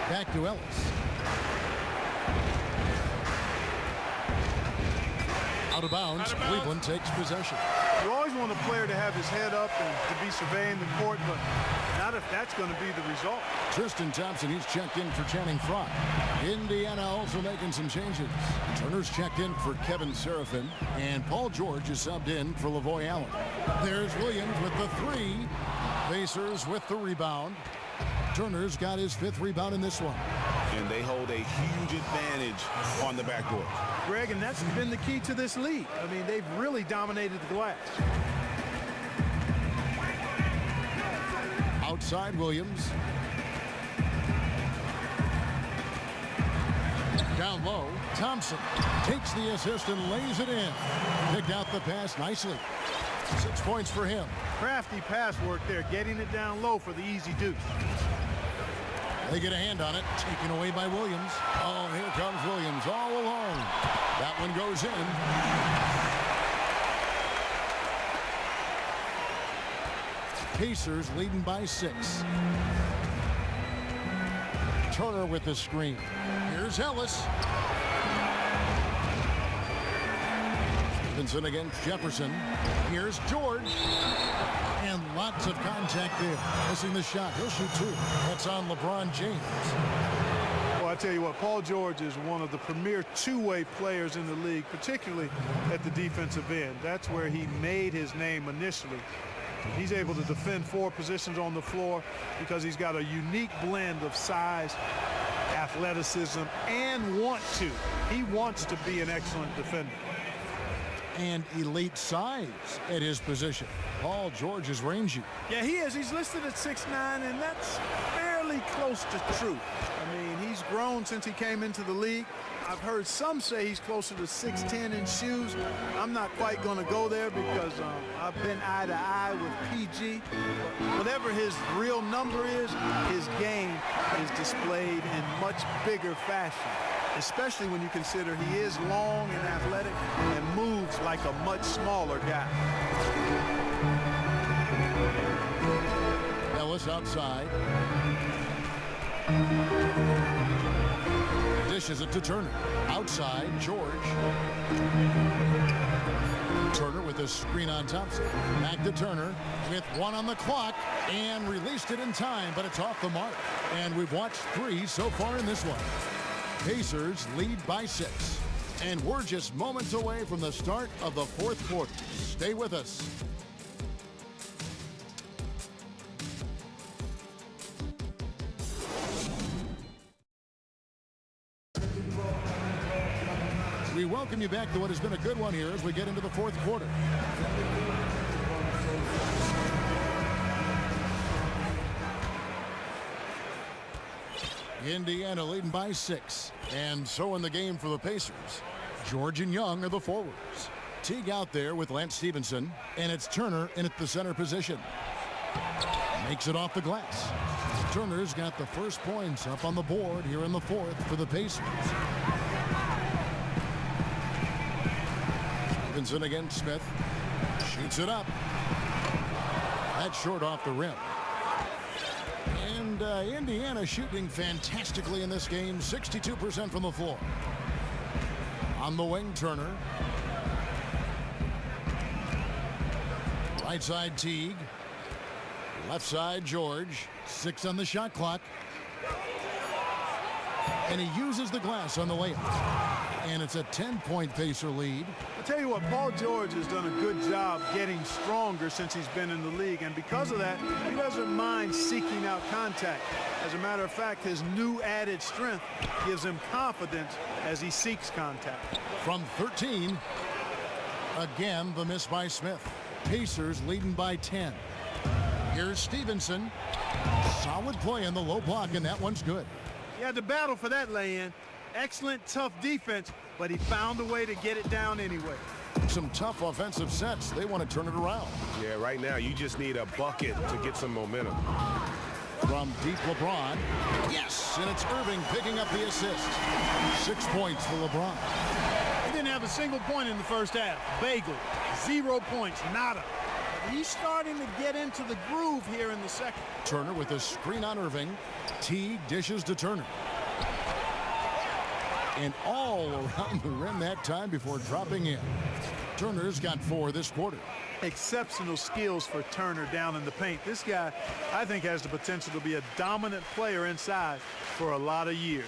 Back to Ellis. Out of bounds, Cleveland takes possession. You always want a player to have his head up and to be surveying the court, but not if that's going to be the result. Tristan Thompson, he's checked in for Channing Frye. Indiana also making some changes. Turner's checked in for Kevin Serafin, and Paul George is subbed in for Lavoy Allen. There's Williams with the 3. Pacers with the rebound. Turner's got his 5th rebound in this one. And they hold a huge advantage on the backboard. Greg, and that's been the key to this league. I mean, they've really dominated the glass. Outside Williams. Down low, Thompson takes the assist and lays it in. Picked out the pass nicely. 6 points for him. Crafty pass work there, getting it down low for the easy deuce. They get a hand on it, taken away by Williams. Oh, here comes Williams all alone. That one goes in. Pacers leading by 6. Turner with the screen. Here's Ellis. Stevenson against Jefferson. Here's George. And lots of contact there. Missing the shot. He'll shoot 2. That's on LeBron James. Well, I tell you what, Paul George is one of the premier two-way players in the league, particularly at the defensive end. That's where he made his name initially. He's able to defend 4 positions on the floor because he's got a unique blend of size, athleticism, and he wants to be an excellent defender. And elite size at his position. Paul George is rangy. Yeah, he is. He's listed at 6'9", and that's fairly close to true. I mean, he's grown since he came into the league. I've heard some say he's closer to 6'10" in shoes. I'm not quite going to go there because I've been eye to eye with PG. Whatever his real number is, his game is displayed in much bigger fashion, especially when you consider he is long and athletic and moves like a much smaller guy. Ellis outside. Dishes it to Turner. Outside, George. Turner with a screen on Thompson. Back to Turner with 1 on the clock and released it in time, but it's off the mark. And we've watched 3 so far in this one. Pacers lead by 6. And we're just moments away from the start of the 4th quarter. Stay with us. We welcome you back to what has been a good one here as we get into the 4th quarter. Indiana leading by 6. And so in the game for the Pacers, George and Young are the forwards. Teague out there with Lance Stevenson, and it's Turner in at the center position. Makes it off the glass. Turner's got the first points up on the board here in the 4th for the Pacers. Stevenson against Smith. Shoots it up. That's short off the rim. And Indiana shooting fantastically in this game. 62% from the floor. On the wing, Turner. Right side, Teague. Left side, George. 6 on the shot clock. And he uses the glass on the layup. And it's a 10-point Pacer lead. I'll tell you what, Paul George has done a good job getting stronger since he's been in the league. And because of that, he doesn't mind seeking out contact. As a matter of fact, his new added strength gives him confidence as he seeks contact. From 13, again, the miss by Smith. Pacers leading by 10. Here's Stevenson. Solid play in the low block, and that one's good. He had to battle for that lay-in. Excellent, tough defense, but he found a way to get it down anyway. Some tough offensive sets. They want to turn it around. Yeah, right now you just need a bucket to get some momentum. From deep, LeBron. Yes, and it's Irving picking up the assist. 6 points for LeBron. He didn't have a single point in the first half. Bagel, 0 points, nada. But he's starting to get into the groove here in the second. Turner with a screen on Irving. Teague dishes to Turner. And all around the rim that time before dropping in. Turner's got 4 this quarter. Exceptional skills for Turner down in the paint. This guy, I think, has the potential to be a dominant player inside for a lot of years.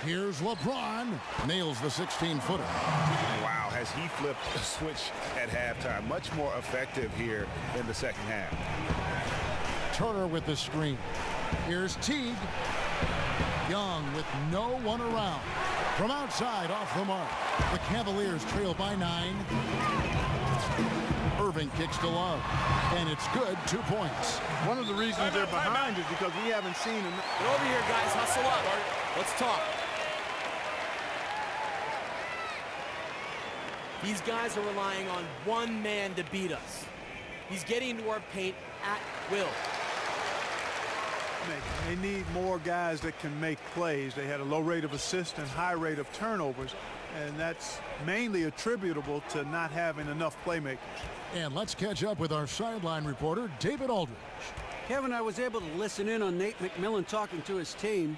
Here's LeBron. Nails the 16-footer. Wow, has he flipped the switch at halftime. Much more effective here in the second half. Turner with the screen. Here's Teague. Young with no one around. From outside, off the mark. The Cavaliers trail by 9. Irving kicks to Love. And it's good, 2 points. One of the reasons they're behind is because we haven't seen him. Get over here, guys. Hustle up. Let's talk. These guys are relying on one man to beat us. He's getting into our paint at will. They need more guys that can make plays. They had a low rate of assists and high rate of turnovers, and that's mainly attributable to not having enough playmakers. And let's catch up with our sideline reporter, David Aldridge. Kevin, I was able to listen in on Nate McMillan talking to his team.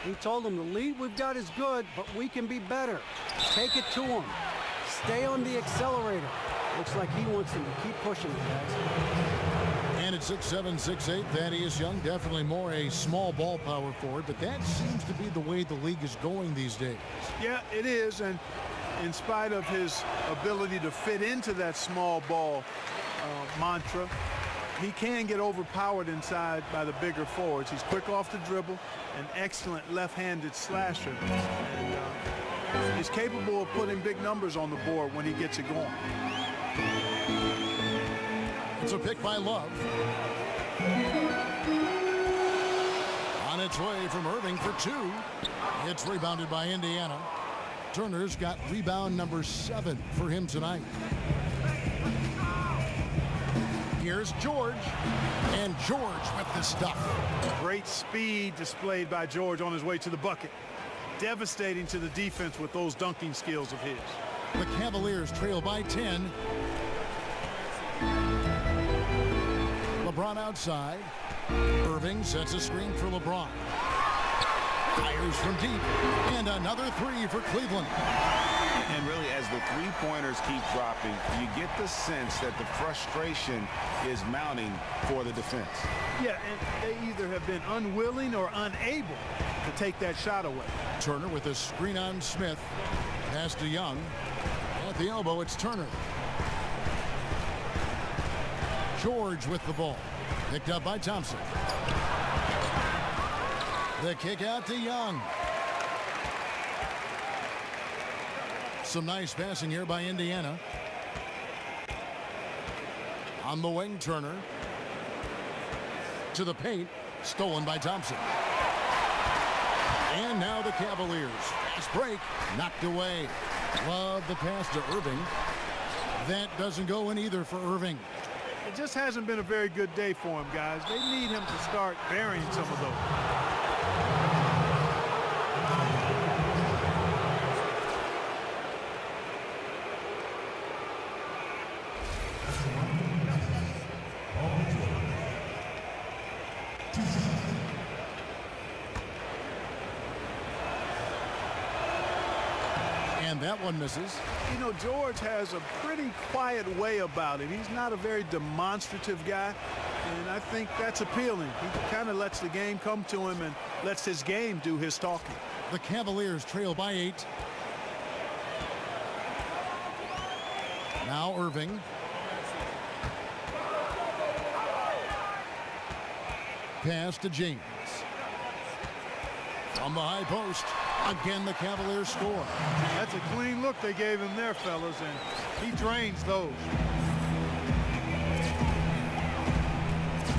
He told them the lead we've got is good, but we can be better. Take it to them. Stay on the accelerator. Looks like he wants them to keep pushing it, guys. And at 6'7", 6'8", Thaddeus Young, definitely more a small ball power forward, but that seems to be the way the league is going these days. Yeah, it is, and in spite of his ability to fit into that small ball mantra, he can get overpowered inside by the bigger forwards. He's quick off the dribble, an excellent left-handed slasher, and he's capable of putting big numbers on the board when he gets it going. It's a pick by Love. On its way from Irving for two. It's rebounded by Indiana. Turner's got rebound number 7 for him tonight. Here's George, and George with the stuff. Great speed displayed by George on his way to the bucket. Devastating to the defense with those dunking skills of his. The Cavaliers trail by 10. LeBron outside. Irving sets a screen for LeBron. Fires from deep, and another 3 for Cleveland. And really, as the three-pointers keep dropping, you get the sense that the frustration is mounting for the defense. Yeah, and they either have been unwilling or unable to take that shot away. Turner with a screen on Smith. Pass to Young. At the elbow, it's Turner. George with the ball. Picked up by Thompson. The kick out to Young. Some nice passing here by Indiana. On the wing, Turner. To the paint. Stolen by Thompson. And now the Cavaliers. Fast break. Knocked away. Love the pass to Irving. That doesn't go in either for Irving. It just hasn't been a very good day for him, guys. They need him to start burying some of those. And that one misses. You know, George has a pretty quiet way about it. He's not a very demonstrative guy, and I think that's appealing. He kind of lets the game come to him and lets his game do his talking. The Cavaliers trail by 8. Now Irving. Pass to James. From the high post. Again, the Cavaliers score. That's a clean look they gave him there, fellas, and he drains those.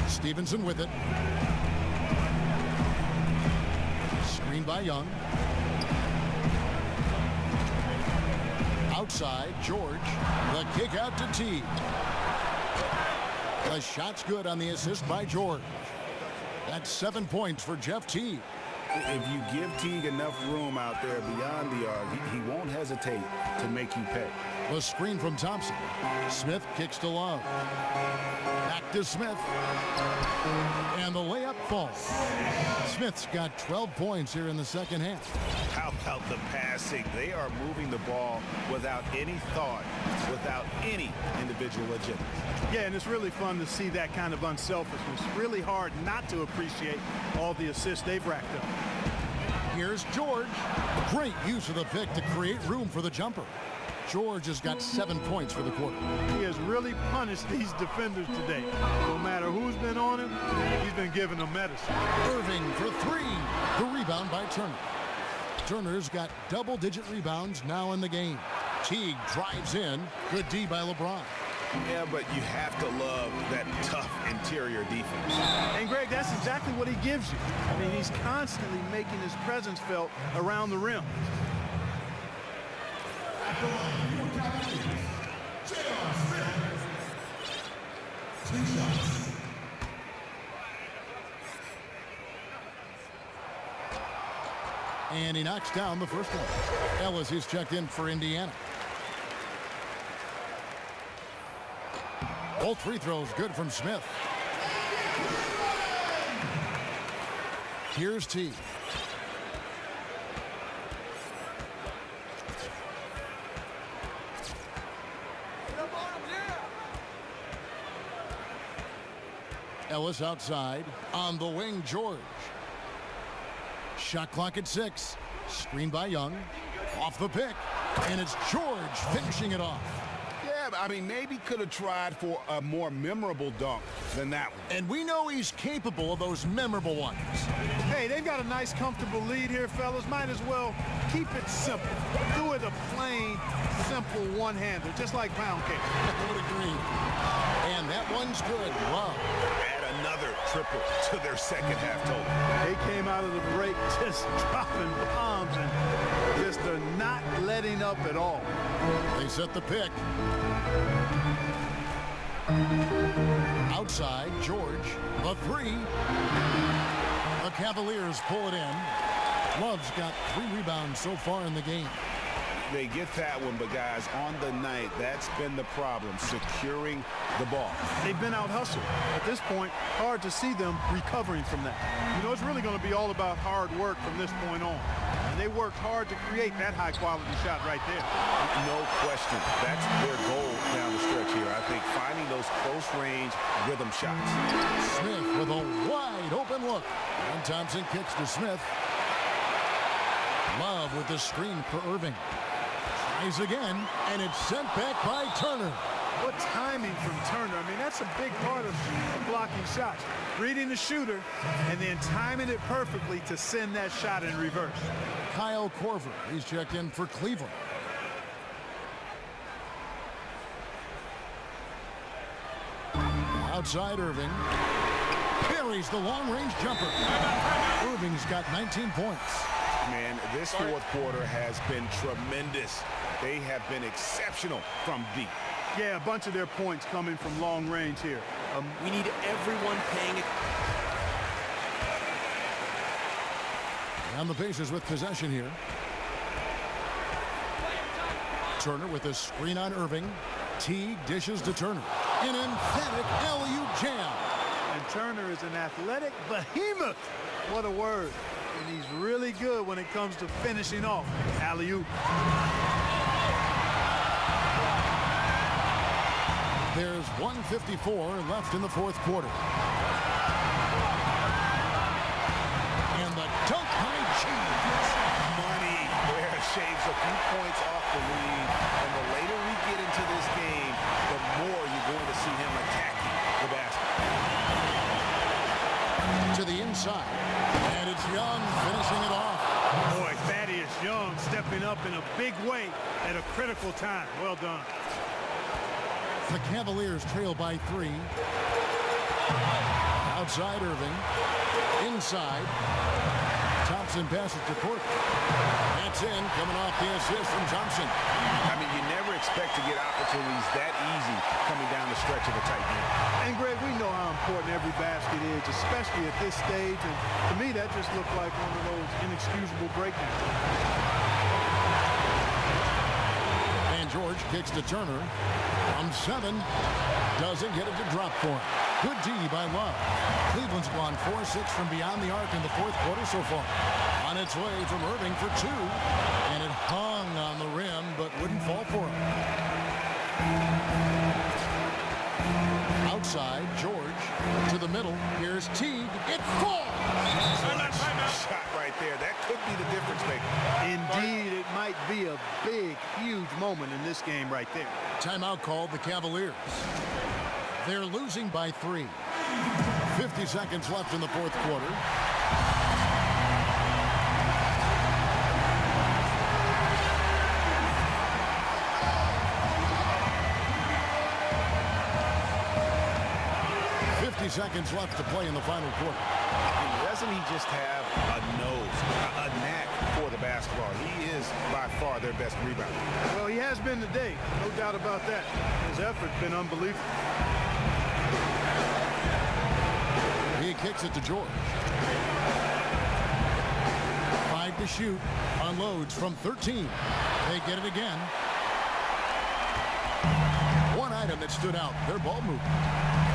Stevenson with it. Screened by Young. Outside, George. The kick out to Teague. The shot's good on the assist by George. That's 7 points for Jeff Teague. If you give Teague enough room out there beyond the arc, he won't hesitate to make you pay. The screen from Thompson. Smith kicks to Love. Back to Smith. And the layup falls. Smith's got 12 points here in the second half. How about the passing? They are moving the ball without any thought, without any individual agenda. Yeah, and it's really fun to see that kind of unselfishness. Really hard not to appreciate all the assists they've racked up. Here's George. Great use of the pick to create room for the jumper. George has got 7 points for the quarter. He has really punished these defenders today. No matter who's been on him, he's been giving them medicine. Irving for 3. The rebound by Turner. Turner's got double-digit rebounds now in the game. Teague drives in. Good D by LeBron. Yeah, but you have to love that tough interior defense. And Greg, that's exactly what he gives you. I mean, he's constantly making his presence felt around the rim. And he knocks down the first one. Ellis is checked in for Indiana. Both free throws good from Smith. Here's T. Ellis outside. On the wing, George. Shot clock at 6. Screen by Young. Off the pick. And it's George finishing it off. Yeah, I mean, maybe could have tried for a more memorable dunk than that one. And we know he's capable of those memorable ones. Hey, they've got a nice, comfortable lead here, fellas. Might as well keep it simple. Do it a plain, simple one-hander, just like pound cake. I would agree. And that one's good. Love. Add another triple to their second half total. They came out of the break just dropping bombs and just are not letting up at all. They set the pick. Outside, George, the 3. The Cavaliers pull it in. Love's got 3 rebounds so far in the game. They get that one, but guys, on the night, that's been the problem, securing the ball. They've been out-hustled. At this point, hard to see them recovering from that. You know, it's really going to be all about hard work from this point on. And they worked hard to create that high-quality shot right there. No question. That's their goal down the stretch here. I think finding those close-range rhythm shots. Smith with a wide-open look. And Thompson kicks to Smith. Love with the screen for Irving. Tries again, and it's sent back by Turner. What timing from Turner. I mean, that's a big part of blocking shots. Reading the shooter and then timing it perfectly to send that shot in reverse. Kyle Korver, he's checked in for Cleveland. Outside Irving. Parries the long-range jumper. Irving's got 19 points. Man, this fourth quarter has been tremendous. They have been exceptional from deep. Yeah, a bunch of their points coming from long range here. We need everyone paying it. And the Pacers with possession here. Turner with a screen on Irving. Teague dishes to Turner. An emphatic alley-oop jam. And Turner is an athletic behemoth. What a word. And he's really good when it comes to finishing off. Alley-oop. There's 1:54 left in the fourth quarter. And the dunk by James. Money there shaves a few points off the lead. And the later we get into this game, the more you're going to see him attacking the basket. To the inside. And it's Young finishing it off. Boy, Thaddeus Young stepping up in a big way at a critical time. Well done. The Cavaliers trail by 3. Outside Irving. Inside. Thompson passes to Court. That's in, coming off the assist from Thompson. I mean, you never expect to get opportunities that easy coming down the stretch of a tight game. And Greg, we know how important every basket is, especially at this stage. And to me, that just looked like one of those inexcusable breakdowns. And George kicks to Turner. From 7. Doesn't get it to drop for him. Good D by Love. Cleveland's gone 4-6 from beyond the arc in the fourth quarter so far. On its way from Irving for 2. And it hung on the rim, but wouldn't fall for him. Outside, George to the middle. Here's Teague. It falls! Shot right there. That could be the difference maker. Indeed, it might be a big, huge moment in this game right there. Timeout called the Cavaliers. They're losing by 3. 50 seconds left in the fourth quarter. Seconds left to play in the final quarter. And doesn't he just have a nose, a knack for the basket? basketball. He is by far their best rebounder. Well, he has been today. No doubt about that. His effort's been unbelievable. He kicks it to George. 5 to shoot. Unloads from 13. They get it again. One item that stood out, their ball movement.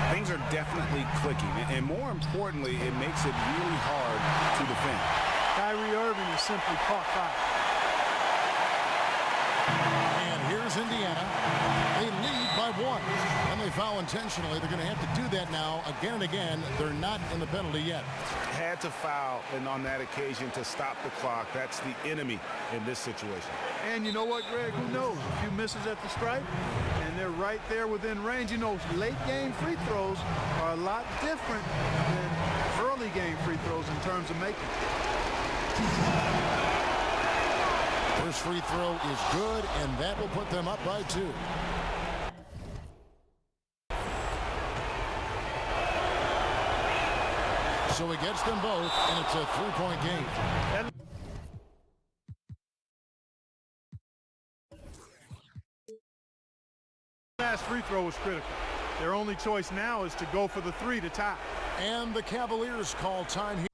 Things are definitely clicking, and more importantly, it makes it really hard to defend. Kyrie Irving is simply caught fire. And here's Indiana. They lead by 1. And they foul intentionally. They're going to have to do that now again and again. They're not in the penalty yet. Had to foul, and on that occasion to stop the clock. That's the enemy in this situation. And you know what, Greg? Who knows? A few misses at the stripe, and they're right there within range. You know, late game free throws are a lot different than early game free throws in terms of making. First free throw is good, and that will put them up by 2. So he gets them both, and it's a 3-point game. Last free throw was critical. Their only choice now is to go for the 3 to tie. And the Cavaliers call time here.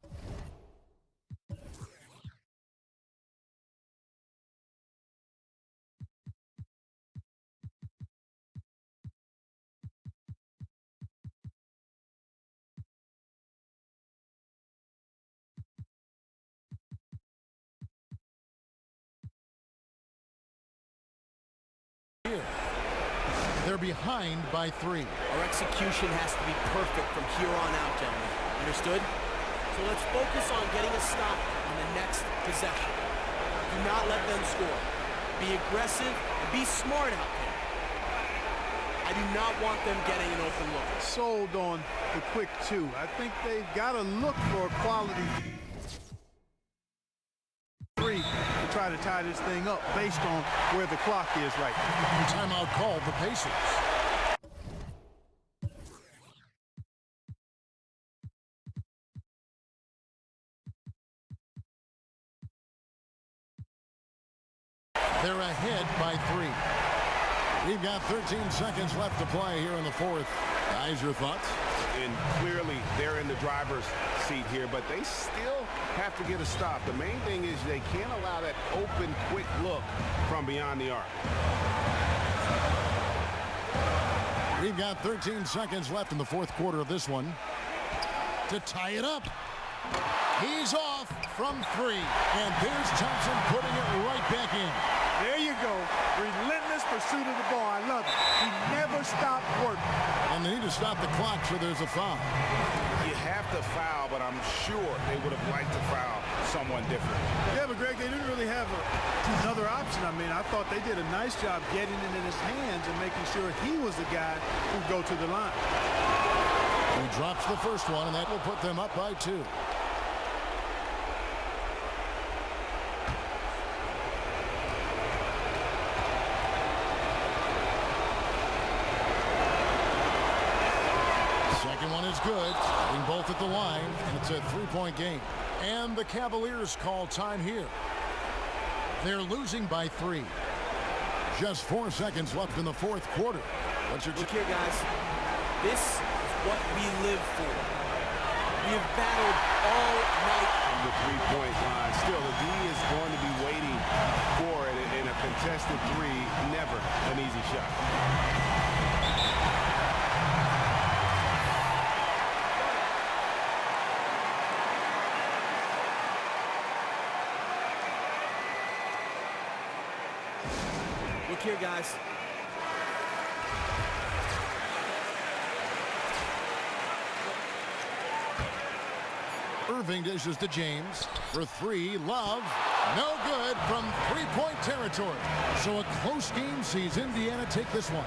They're behind by 3. Our execution has to be perfect from here on out, gentlemen. Understood? So let's focus on getting a stop on the next possession. Do not let them score. Be aggressive and be smart out there. I do not want them getting an open look. Sold on the quick 2. I think they've got to look for a quality 3 to try to tie this thing up based on where the clock is right now. Timeout called the Pacers. They're ahead by 3. We've got 13 seconds left to play here in the 4th. Guys, your thoughts? And clearly they're in the driver's seat here, but they still have to get a stop. The main thing is they can't allow that open, quick look from beyond the arc. We've got 13 seconds left in the 4th quarter of this one. To tie it up. He's off from 3. And there's Thompson putting it right back in. There you go. Relentless pursuit of the ball. I love it. He never stopped working. And they need to stop the clock, so there's a foul. You have to foul, but I'm sure they would have liked to foul someone different. Yeah, but Greg, they didn't really have another option. I mean, I thought they did a nice job getting it in his hands and making sure he was the guy who'd go to the line. He drops the first one, and that will put them up by 2. Second one is good. Hitting both at the line, and it's a 3-point game. And the Cavaliers call time here. They're losing by 3. Just 4 seconds left in the 4th quarter. What's your Look here, guys. This is what we live for. We have battled all night from the 3-point line. Still, the D is going to be waiting for it, and a contested 3, never an easy shot. Look here, guys. Irving dishes to James for 3. Love, no good from 3-point territory. So a close game sees Indiana take this one.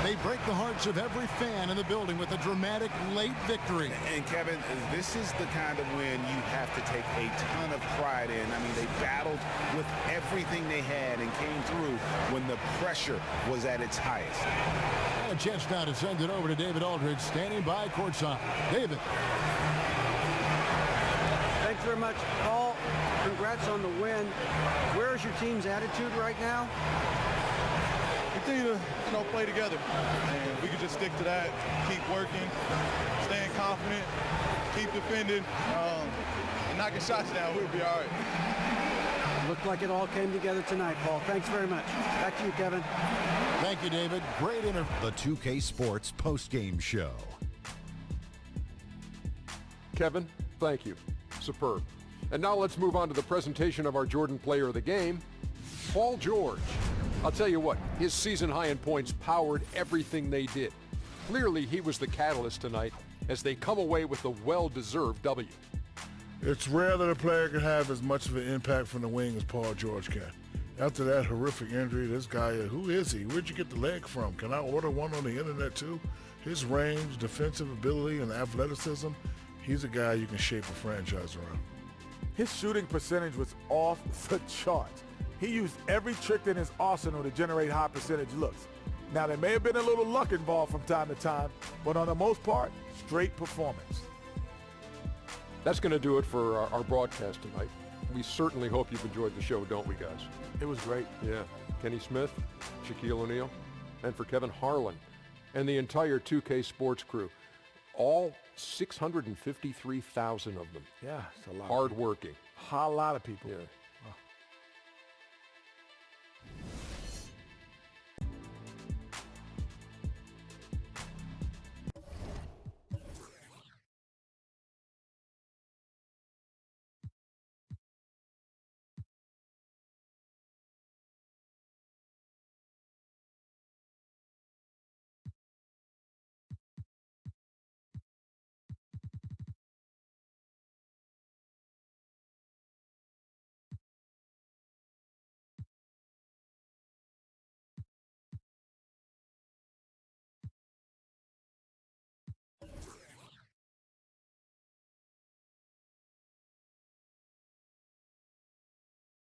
They break the hearts of every fan in the building with a dramatic late victory. And Kevin, this is the kind of win you have to take a ton of pride in. I mean, they battled with everything they had and came through when the pressure was at its highest. And a chance now to send it over to David Aldridge, standing by courtside. David. Thanks very much, Paul. congrats on the win. Where is your team's attitude right now? Continue to play together, and we can just stick to that, keep working, staying confident, keep defending, and knocking shots down. We'll be all right. Looked like it all came together tonight, Paul. Thanks very much. Back to you, Kevin. Thank you, David. Great interview. The 2K Sports postgame show. Kevin, thank you. Superb. And now let's move on to the presentation of our Jordan Player of the Game, Paul George. I'll tell you what, his season high in points powered everything they did. Clearly, he was the catalyst tonight as they come away with a well-deserved W. It's rare that a player can have as much of an impact from the wing as Paul George can. After that horrific injury, this guy, who is he? Where'd you get the leg from? Can I order one on the internet too? His range, defensive ability, and athleticism, he's a guy you can shape a franchise around. His shooting percentage was off the charts. He used every trick in his arsenal to generate high percentage looks. Now, there may have been a little luck involved from time to time, but on the most part, straight performance. That's going to do it for our broadcast tonight. We certainly hope you've enjoyed the show, don't we, guys? It was great. Yeah. Kenny Smith, Shaquille O'Neal, and for Kevin Harlan and the entire 2K Sports crew, all 653,000 of them. Yeah, it's a lot. Hard-working. A lot of people. Yeah.